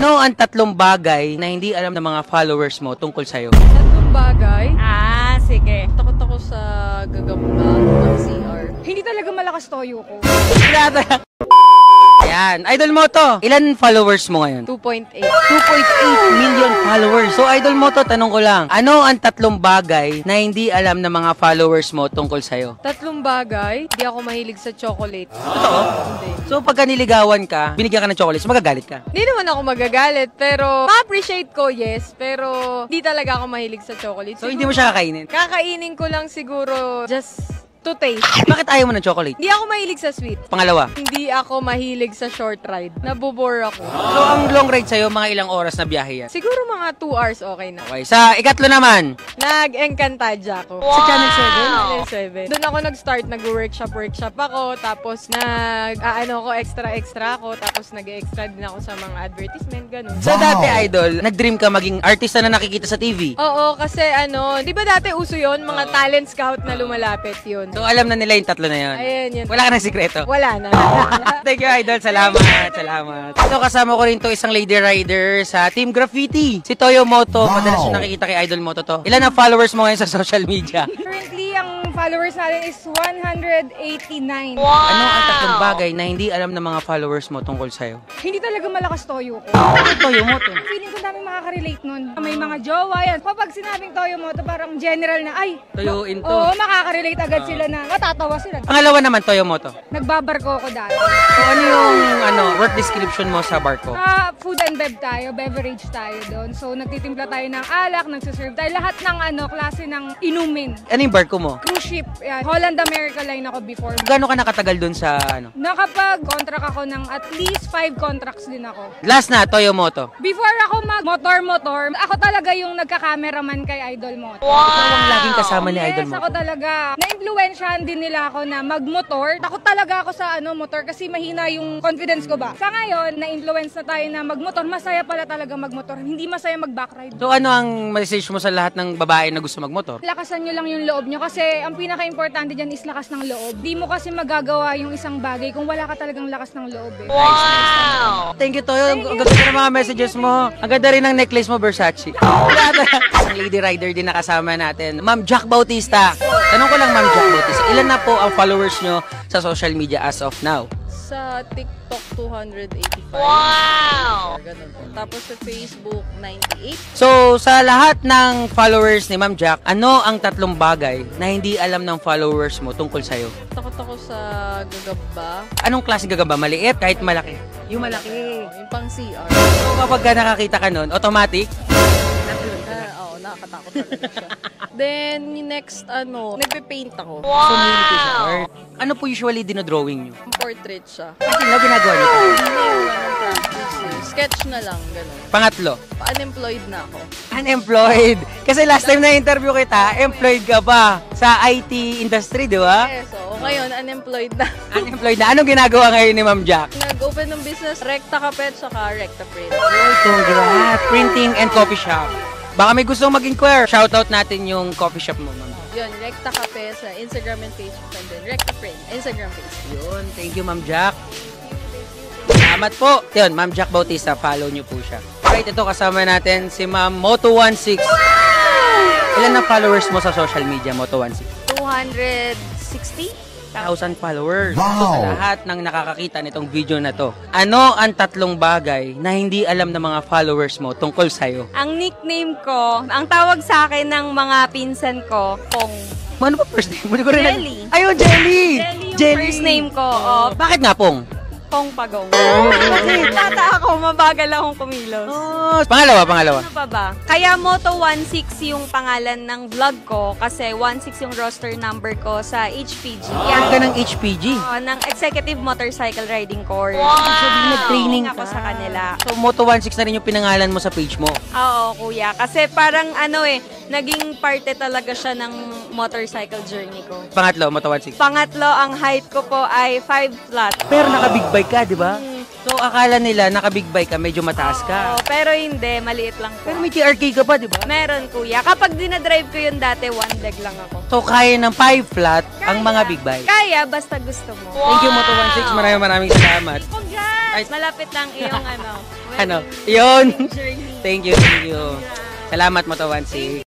Ano ang tatlong bagay na hindi alam ng mga followers mo tungkol sa'yo? Tatlong bagay? Sige. Takot ako sa gagamba ng CR. Hindi talaga malakas toyo ko. Ayan, idol mo to. Ilan followers mo ngayon? 2.8. 2.8 million followers. So, idol mo to, tanong ko lang. Ano ang tatlong bagay na hindi alam ng mga followers mo tungkol sa'yo? Tatlong bagay? Hindi ako mahilig sa chocolate. Totoo? Hindi. So, pagka niligawan ka, binigyan ka ng chocolates, magagalit ka? Hindi naman ako magagalit, pero ma-appreciate ko, yes. Pero hindi talaga ako mahilig sa chocolate. So, hindi mo siya kakainin? Kakainin ko lang siguro just to taste. Bakit ayaw mo ng chocolate? Hindi ako mahilig sa sweet. Pangalawa. Hindi ako mahilig sa short ride. Nabobore ako. So, ang long ride sa'yo, mga ilang oras na biyahe yan? Siguro mga 2 hours okay na. Okay, sa ikatlo naman. Nag-Encantadia ako. Sa Channel 7? Channel 7. Doon ako nag-start, nag-workshop ako, tapos extra ako, tapos nag-extra din ako sa mga advertisement, ganun. So, dati, idol, nag-dream ka maging artista na nakikita sa TV? Oo, kasi di ba dati uso yon mga talent scout na lumalapit yun. So, alam na nila yung tatlo na yun? Ayan, yun. Wala ka ng sikreto? Wala na. Thank you, idol. Salamat. Salamat. Ito, kasama ko rin to isang lady rider sa Team Graffiti. Si Toyo Moto. Madalas yung nakikita kay Idol Moto to. Ilan ang followers mo ngayon sa social media? Currently, ang followers natin is 189. Ano ang tatlong bagay na hindi alam ng mga followers mo tungkol sa'yo? Hindi talaga malakas toyo ko. Ano Toyo Moto? Feeling ko daming makaka-relate nun. May mga jowa yan. Kapag sinabing toyo mo, to parang general na, ay, Toyo into. oo, makaka-relate agad sila na, matatawa sila. Pangalawa naman, Toyo Moto. Nagbabarko ako dati. So, ano yung work description mo sa barko? Food and bev tayo, beverage tayo doon. So, nagtitimpla tayo ng alak, nagsiserve tayo. Lahat ng klase ng inumin. Ano yung barko mo? Cruise ship. Yan. Holland America line ako before. Gano'n ka nakatagal dun sa Nakapag-contract ako ng at least 5 contracts din ako. Last na, Toyo Moto. Before ako mag-motor, ako talaga yung nagka-cameraman kay Idol Moto. Ikaw ang laging kasama ni Idol Yes, Moto. ako talaga. Na-influensyahan din nila ako na mag-motor. Takot talaga ako sa motor kasi mahina yung confidence ko ba. Sa ngayon, na-influence na tayo na mag-motor. Masaya pala talaga mag-motor. Hindi masaya mag-backride. So, ano ang message mo sa lahat ng babae na gusto magmotor? Lakasan nyo lang yung loob nyo kasi ang pinaka-importante dyan is lakas ng loob. Di mo kasi magagawa yung isang bagay kung wala ka talagang lakas ng loob eh. Wow! Thank you, Toyo. Ang ganda ng mga messages mo. Ang ganda rin ng necklace mo, Versace. Isang lady rider din nakasama natin. Ma'am Jack Bautista. Tanong ko lang, Ma'am Jack Bautista, ilan na po ang followers nyo sa social media as of now? Sa TikTok, 285. Wow! Ganun po. Tapos sa Facebook, 98. So, sa lahat ng followers ni Ma'am Jack, ano ang tatlong bagay na hindi alam ng followers mo tungkol sa'yo? Takot ako sa gagamba. Anong klase gagamba? Maliit? Kahit malaki? Yung malaki. Yung pang CR. So, kapag nakakita ka nun, automatic? Oo, nakakatakot talaga siya. Then, next, nagpe-paint ako. So, mahilig ko sa art. Ano po usually dinodrawing nyo? Portrait siya. Kasi na ginagawa nyo? Sketch na lang, gano'n. Pangatlo, Unemployed na ako. unemployed. Kasi last time na interview kita, employed ka pa sa IT industry, di ba? So, ngayon, unemployed na. Unemployed na. Anong ginagawa ngayon ni Ma'am Jack? Nag-open ng business, Recta Cafe, saka Recta Print. Oh, congrats! Printing and coffee shop. Baka may gustong mag-inquire. Shoutout natin yung coffee shop mo, Ma'am. Yun, Recta Cafe sa Instagram and Facebook, and then Recta Print, Instagram, Facebook. Yun, thank you, Ma'am Jack. Salamat po. Yun, Ma'am Jack Bautista, follow nyo po siya. Right, ito kasama natin si Ma'am Moto16. Ilan na followers mo sa social media, Moto16? 260? 1,000 followers. So, sa lahat ng nakakakita nitong video na to, ano ang tatlong bagay na hindi alam ng mga followers mo tungkol sa'yo? Ang nickname ko, ang tawag sa akin ng mga pinsan ko, Pong. Ano ba first name? Hindi ko rin Jelly. Ayun, Jelly! Jelly yung first name ko. Bakit nga, Pong? Pong Pagong. Kasi tata ako, mabagal akong kumilos. Oh, pangalawa. Ano pa ba? Kaya Moto16 yung pangalan ng vlog ko kasi 16 yung roster number ko sa HPG. Yan ka ng HPG. Ng Executive Motorcycle Riding Course. Sabihin nag-training ako ka sa kanila. So, Moto16 na rin yung pinangalan mo sa page mo. Oo, kuya. Kasi parang naging parte talaga siya ng motorcycle journey ko. Pangatlo, Moto16. Pangatlo, ang height ko po ay 5 flat. Pero naka-big bike ka, di ba? So, akala nila naka-big bike ka, medyo mataas ka. Oo, pero hindi, maliit lang po. Pero may TRK ka pa, di ba? Meron, kuya. Kapag dinadrive ko yun dati, one leg lang ako. So, kaya ng 5 flat ang mga big bike. Kaya, basta gusto mo. Thank you, Moto16. Maraming salamat. Congrats! Malapit lang iyong Ano? Yun. Thank you, thank you. Salamat, Moto 16.